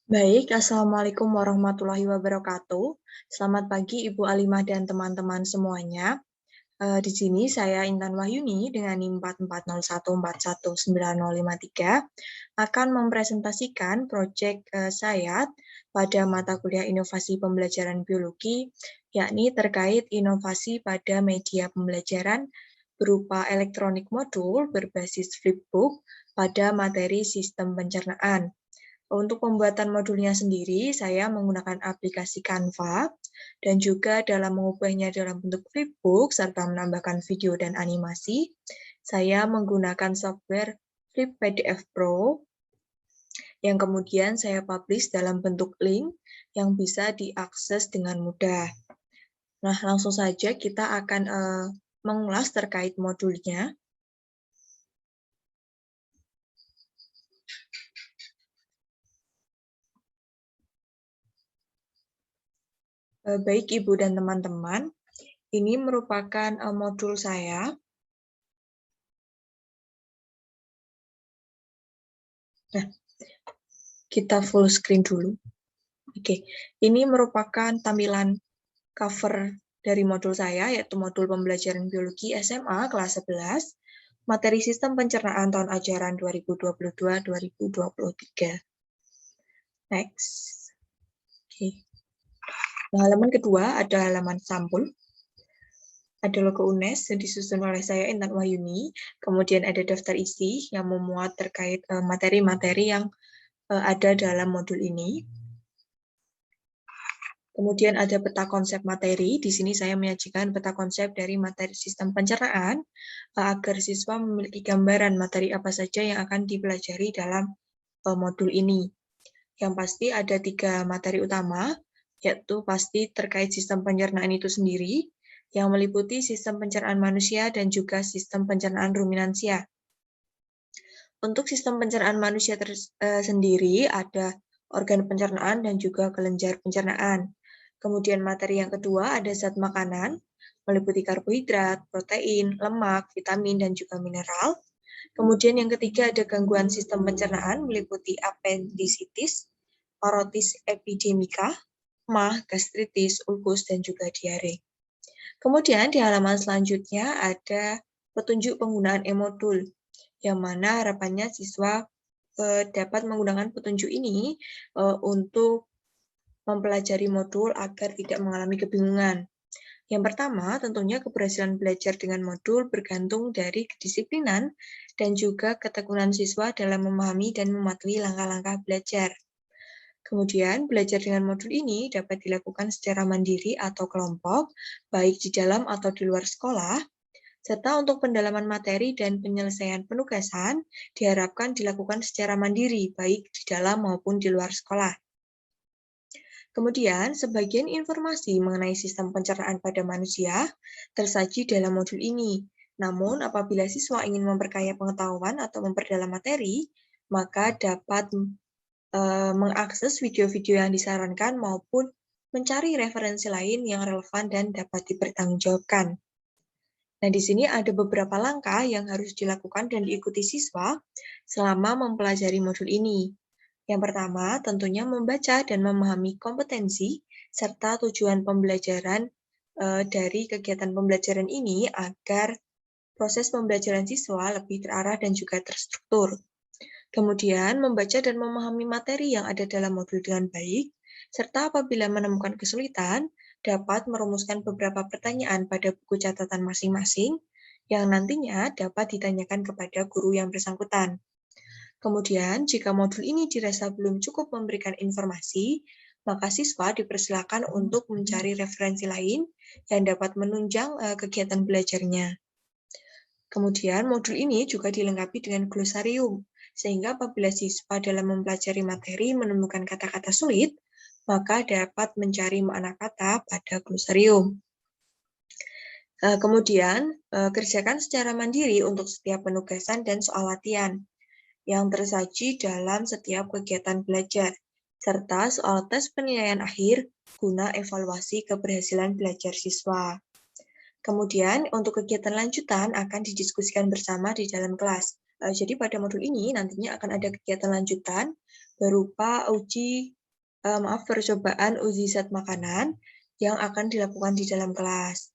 Baik, Assalamualaikum warahmatullahi wabarakatuh. Selamat pagi Ibu Alimah dan teman-teman semuanya. Di sini saya Intan Wahyuni dengan NIM 440141953 akan mempresentasikan proyek saya pada mata kuliah Inovasi Pembelajaran Biologi, yakni terkait inovasi pada media pembelajaran berupa elektronik modul berbasis flipbook pada materi sistem pencernaan. Untuk pembuatan modulnya sendiri, saya menggunakan aplikasi Canva dan juga dalam mengubahnya dalam bentuk flipbook serta menambahkan video dan animasi, saya menggunakan software Flip PDF Pro yang kemudian saya publish dalam bentuk link yang bisa diakses dengan mudah. Nah, langsung saja kita akan mengulas terkait modulnya. Baik Ibu dan teman-teman, ini merupakan modul saya. Nah, kita full screen dulu. Oke, ini merupakan tampilan cover dari modul saya, yaitu modul pembelajaran biologi SMA kelas 11, materi sistem pencernaan tahun ajaran 2022-2023. Next. Oke. Nah, halaman kedua ada halaman sampul. Ada logo UNES yang disusun oleh saya, Intan Wahyuni. Kemudian ada daftar isi yang memuat terkait materi-materi yang ada dalam modul ini. Kemudian ada peta konsep materi. Di sini saya menyajikan peta konsep dari materi sistem pencernaan agar siswa memiliki gambaran materi apa saja yang akan dipelajari dalam modul ini. Yang pasti ada 3 materi utama, yaitu pasti terkait sistem pencernaan itu sendiri, yang meliputi sistem pencernaan manusia dan juga sistem pencernaan ruminansia. Untuk sistem pencernaan manusia sendiri ada organ pencernaan dan juga kelenjar pencernaan. Kemudian materi yang kedua ada zat makanan, meliputi karbohidrat, protein, lemak, vitamin, dan juga mineral. Kemudian yang ketiga ada gangguan sistem pencernaan, meliputi appendicitis, parotis epidemika, MAH, gastritis, ulkus, dan juga diare. Kemudian di halaman selanjutnya ada petunjuk penggunaan e-modul, yang mana harapannya siswa dapat menggunakan petunjuk ini untuk mempelajari modul agar tidak mengalami kebingungan. Yang pertama, tentunya keberhasilan belajar dengan modul bergantung dari kedisiplinan dan juga ketekunan siswa dalam memahami dan mematuhi langkah-langkah belajar. Kemudian, belajar dengan modul ini dapat dilakukan secara mandiri atau kelompok, baik di dalam atau di luar sekolah, serta untuk pendalaman materi dan penyelesaian penugasan diharapkan dilakukan secara mandiri, baik di dalam maupun di luar sekolah. Kemudian, sebagian informasi mengenai sistem pencernaan pada manusia tersaji dalam modul ini. Namun, apabila siswa ingin memperkaya pengetahuan atau memperdalam materi, maka dapat mengakses video-video yang disarankan maupun mencari referensi lain yang relevan dan dapat dipertanggungjawabkan. Nah, di sini ada beberapa langkah yang harus dilakukan dan diikuti siswa selama mempelajari modul ini. Yang pertama, tentunya membaca dan memahami kompetensi serta tujuan pembelajaran dari kegiatan pembelajaran ini agar proses pembelajaran siswa lebih terarah dan juga terstruktur. Kemudian, membaca dan memahami materi yang ada dalam modul dengan baik, serta apabila menemukan kesulitan, dapat merumuskan beberapa pertanyaan pada buku catatan masing-masing yang nantinya dapat ditanyakan kepada guru yang bersangkutan. Kemudian, jika modul ini dirasa belum cukup memberikan informasi, maka siswa dipersilakan untuk mencari referensi lain yang dapat menunjang kegiatan belajarnya. Kemudian, modul ini juga dilengkapi dengan glosarium, sehingga apabila siswa dalam mempelajari materi menemukan kata-kata sulit, maka dapat mencari makna kata pada glosarium. Kemudian, kerjakan secara mandiri untuk setiap penugasan dan soal latihan yang tersaji dalam setiap kegiatan belajar, serta soal tes penilaian akhir guna evaluasi keberhasilan belajar siswa. Kemudian, untuk kegiatan lanjutan akan didiskusikan bersama di dalam kelas. Jadi pada modul ini nantinya akan ada kegiatan lanjutan berupa percobaan uji zat makanan yang akan dilakukan di dalam kelas.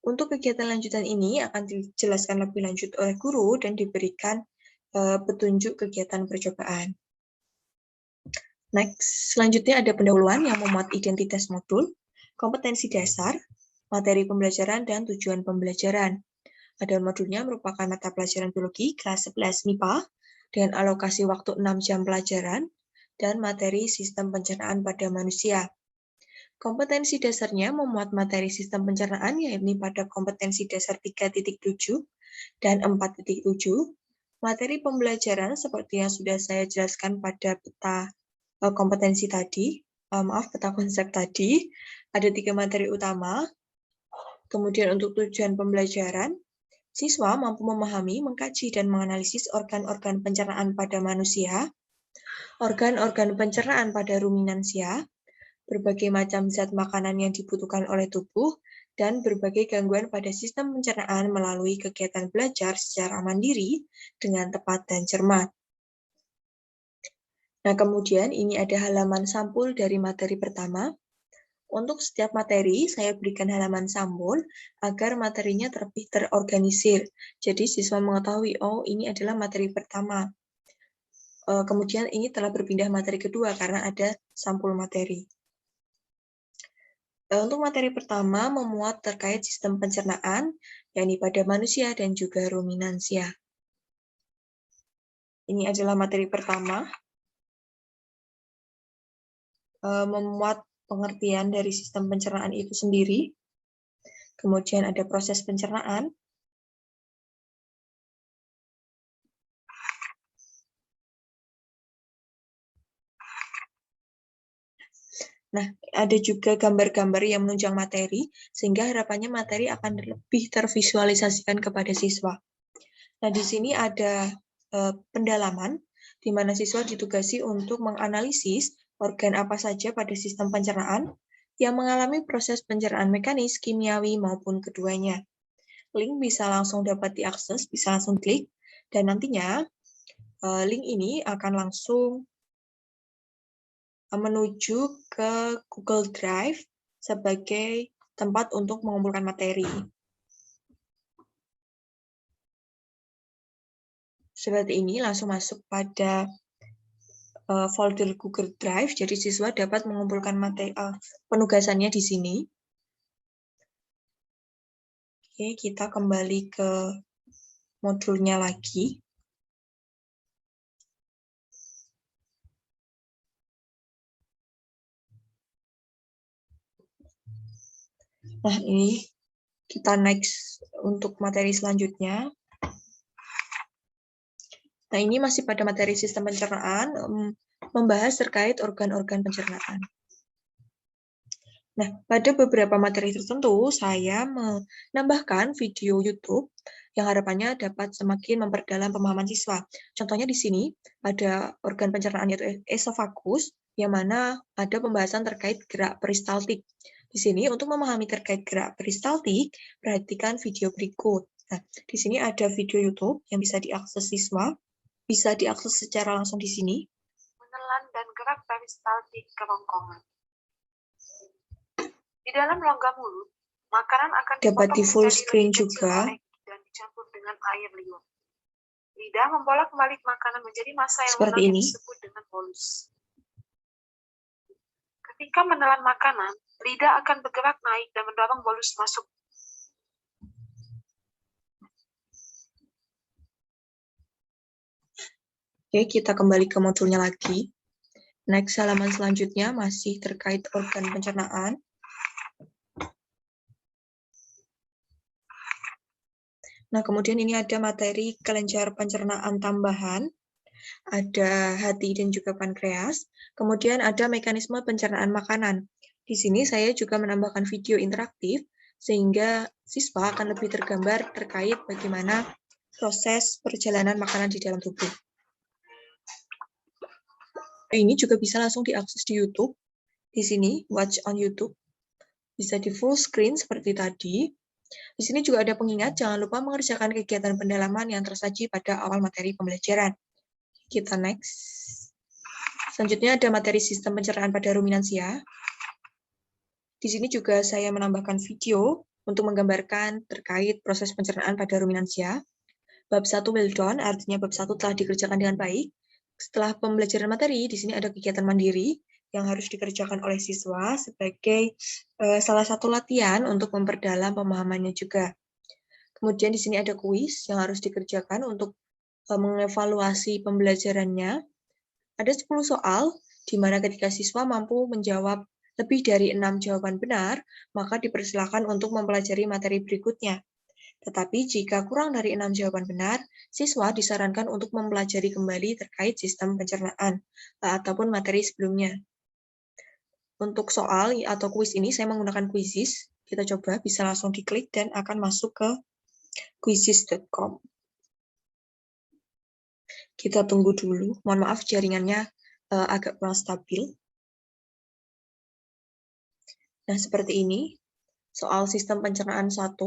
Untuk kegiatan lanjutan ini akan dijelaskan lebih lanjut oleh guru dan diberikan petunjuk kegiatan percobaan. Next, selanjutnya ada pendahuluan yang memuat identitas modul, kompetensi dasar, materi pembelajaran, dan tujuan pembelajaran. Ada modulnya merupakan mata pelajaran biologi kelas 11 MIPA dengan alokasi waktu 6 jam pelajaran dan materi sistem pencernaan pada manusia. Kompetensi dasarnya memuat materi sistem pencernaan yakni pada kompetensi dasar 3.7 dan 4.7. Materi pembelajaran seperti yang sudah saya jelaskan pada peta kompetensi tadi, peta konsep tadi, ada 3 materi utama. Kemudian untuk tujuan pembelajaran, siswa mampu memahami, mengkaji, dan menganalisis organ-organ pencernaan pada manusia, organ-organ pencernaan pada ruminansia, berbagai macam zat makanan yang dibutuhkan oleh tubuh, dan berbagai gangguan pada sistem pencernaan melalui kegiatan belajar secara mandiri dengan tepat dan cermat. Nah, kemudian ini ada halaman sampul dari materi pertama. Untuk setiap materi, saya berikan halaman sampul agar materinya lebih terorganisir. Jadi, siswa mengetahui, oh ini adalah materi pertama. Kemudian ini telah berpindah materi kedua karena ada sampul materi. Untuk materi pertama memuat terkait sistem pencernaan, yakni pada manusia dan juga ruminansia. Ini adalah materi pertama, memuat pengertian dari sistem pencernaan itu sendiri. Kemudian ada proses pencernaan. Nah, ada juga gambar-gambar yang menunjang materi, sehingga harapannya materi akan lebih tervisualisasikan kepada siswa. Nah, di sini ada pendalaman, di mana siswa ditugasi untuk menganalisis organ apa saja pada sistem pencernaan yang mengalami proses pencernaan mekanis, kimiawi, maupun keduanya. Link bisa langsung dapat diakses, bisa langsung klik, dan nantinya link ini akan langsung menuju ke Google Drive sebagai tempat untuk mengumpulkan materi. Seperti ini, langsung masuk pada folder Google Drive, jadi siswa dapat mengumpulkan materi penugasannya di sini. Oke, kita kembali ke modulnya lagi. Nah, ini kita next untuk materi selanjutnya. Nah, ini masih pada materi sistem pencernaan, membahas terkait organ-organ pencernaan. Nah, pada beberapa materi tertentu, saya menambahkan video YouTube yang harapannya dapat semakin memperdalam pemahaman siswa. Contohnya di sini ada organ pencernaan yaitu esofagus, yang mana ada pembahasan terkait gerak peristaltik. Di sini untuk memahami terkait gerak peristaltik, perhatikan video berikut. Nah, di sini ada video YouTube yang bisa diakses siswa, bisa diakses secara langsung di sini. Menelan dan gerak peristaltik kerongkongan. Di dalam rongga mulut, makanan akan dapat di full screen lebih juga dan dicampur dengan air liur. Lidah membolak-balik makanan menjadi massa yang seperti ini. Disebut dengan bolus. Ketika menelan makanan, lidah akan bergerak naik dan mendorong bolus masuk. Oke, kita kembali ke modulnya lagi. Next, halaman selanjutnya masih terkait organ pencernaan. Nah, kemudian ini ada materi kelenjar pencernaan tambahan, ada hati dan juga pankreas, kemudian ada mekanisme pencernaan makanan. Di sini saya juga menambahkan video interaktif, sehingga siswa akan lebih tergambar terkait bagaimana proses perjalanan makanan di dalam tubuh. Ini juga bisa langsung diakses di YouTube. Di sini, watch on YouTube. Bisa di full screen seperti tadi. Di sini juga ada pengingat, jangan lupa mengerjakan kegiatan pendalaman yang tersaji pada awal materi pembelajaran. Kita next. Selanjutnya ada materi sistem pencernaan pada ruminansia. Di sini juga saya menambahkan video untuk menggambarkan terkait proses pencernaan pada ruminansia. Bab 1 well done, artinya bab 1 telah dikerjakan dengan baik. Setelah pembelajaran materi, di sini ada kegiatan mandiri yang harus dikerjakan oleh siswa sebagai salah satu latihan untuk memperdalam pemahamannya juga. Kemudian di sini ada kuis yang harus dikerjakan untuk mengevaluasi pembelajarannya. Ada 10 soal, di mana ketika siswa mampu menjawab lebih dari 6 jawaban benar, maka dipersilakan untuk mempelajari materi berikutnya. Tetapi jika kurang dari 6 jawaban benar, siswa disarankan untuk mempelajari kembali terkait sistem pencernaan ataupun materi sebelumnya. Untuk soal atau kuis ini saya menggunakan Quizizz. Kita coba bisa langsung diklik dan akan masuk ke quizizz.com. Kita tunggu dulu. Mohon maaf jaringannya agak kurang stabil. Nah, seperti ini. Soal sistem pencernaan 1.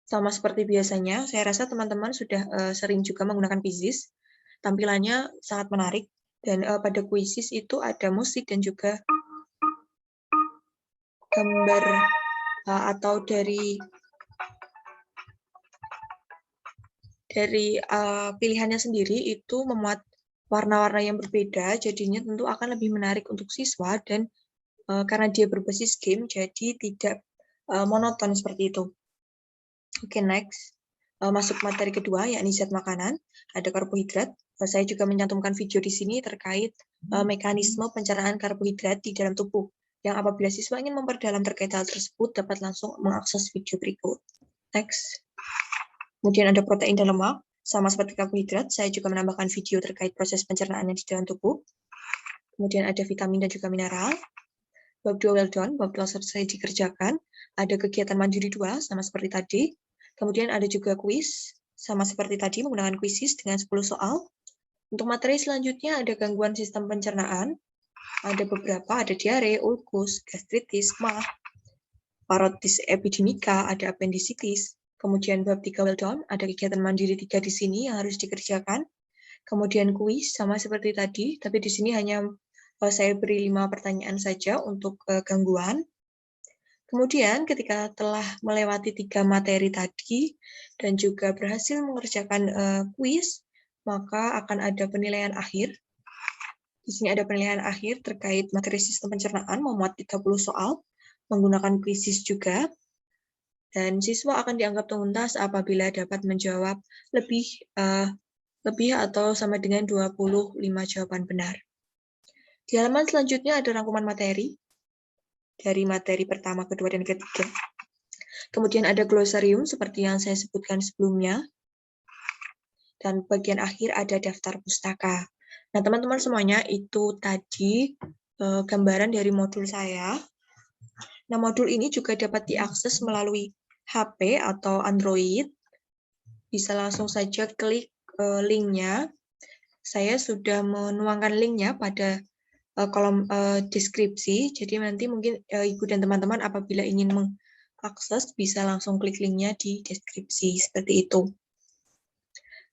Sama seperti biasanya, saya rasa teman-teman sudah sering juga menggunakan Quizizz. Tampilannya sangat menarik, dan pada Quizizz itu ada musik dan juga gambar atau dari pilihannya sendiri itu memuat warna-warna yang berbeda, jadinya tentu akan lebih menarik untuk siswa, dan karena dia berbasis game, jadi tidak monoton seperti itu. Oke, next. Masuk materi kedua, yakni zat makanan. Ada karbohidrat. Saya juga mencantumkan video di sini terkait mekanisme pencernaan karbohidrat di dalam tubuh, yang apabila siswa ingin memperdalam terkait hal tersebut, dapat langsung mengakses video berikut. Next. Kemudian ada protein dan lemak. Sama seperti karbohidrat, saya juga menambahkan video terkait proses pencernaannya di dalam tubuh. Kemudian ada vitamin dan juga mineral. Bab 2 well done, bab telah selesai dikerjakan. Ada kegiatan mandiri 2, sama seperti tadi. Kemudian ada juga kuis, sama seperti tadi menggunakan Quizizz dengan 10 soal. Untuk materi selanjutnya ada gangguan sistem pencernaan. Ada beberapa, ada diare, ulkus, gastritis, MAH, parotis epidemika, ada appendicitis. Kemudian bab 3 well done, ada kegiatan mandiri 3 di sini yang harus dikerjakan. Kemudian kuis, sama seperti tadi, tapi di sini hanya saya beri 5 pertanyaan saja untuk gangguan. Kemudian ketika telah melewati 3 materi tadi dan juga berhasil mengerjakan kuis, maka akan ada penilaian akhir. Di sini ada penilaian akhir terkait materi sistem pencernaan memuat 30 soal menggunakan Quizizz juga. Dan siswa akan dianggap tuntas apabila dapat menjawab lebih atau sama dengan 25 jawaban benar. Di halaman selanjutnya ada rangkuman materi dari materi pertama, kedua, dan ketiga. Kemudian ada glosarium seperti yang saya sebutkan sebelumnya. Dan bagian akhir ada daftar pustaka. Nah, teman-teman semuanya, itu tadi gambaran dari modul saya. Nah, modul ini juga dapat diakses melalui HP atau Android. Bisa langsung saja klik linknya. Saya sudah menuangkan linknya pada kolom deskripsi, jadi nanti mungkin Ibu dan teman-teman apabila ingin mengakses bisa langsung klik linknya di deskripsi, seperti itu.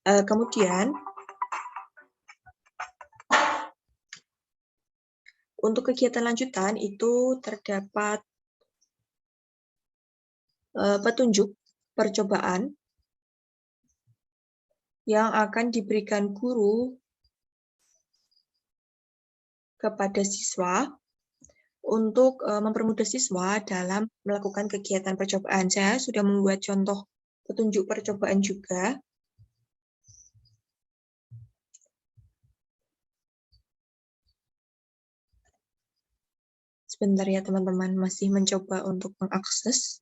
Kemudian, untuk kegiatan lanjutan itu terdapat petunjuk percobaan yang akan diberikan guru kepada siswa untuk mempermudah siswa dalam melakukan kegiatan percobaan. Saya sudah membuat contoh petunjuk percobaan juga. Sebentar ya teman-teman, masih mencoba untuk mengakses.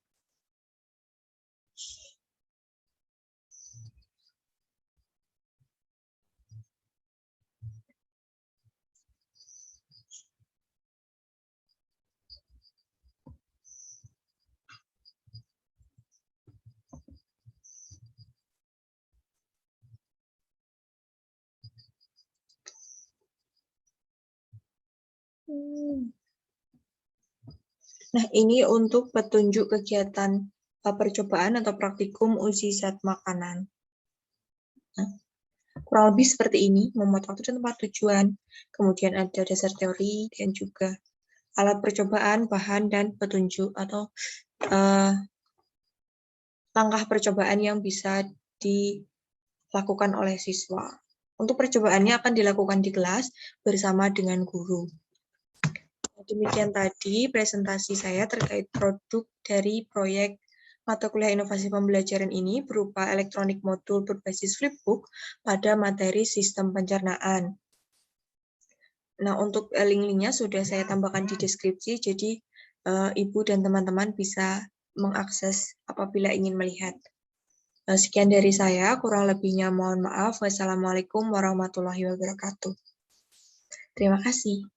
Nah, ini untuk petunjuk kegiatan percobaan atau praktikum uji zat makanan. Nah, Kurang lebih seperti ini, memuat waktu dan tempat tujuan. Kemudian ada dasar teori dan juga alat percobaan, bahan, dan petunjuk atau langkah percobaan yang bisa dilakukan oleh siswa. Untuk percobaannya akan dilakukan di kelas bersama dengan guru. Demikian tadi presentasi saya terkait produk dari proyek mata kuliah inovasi pembelajaran ini berupa elektronik modul berbasis flipbook pada materi sistem pencernaan. Nah, untuk link-linknya sudah saya tambahkan di deskripsi, jadi Ibu dan teman-teman bisa mengakses apabila ingin melihat. Sekian dari saya, kurang lebihnya mohon maaf. Wassalamualaikum warahmatullahi wabarakatuh. Terima kasih.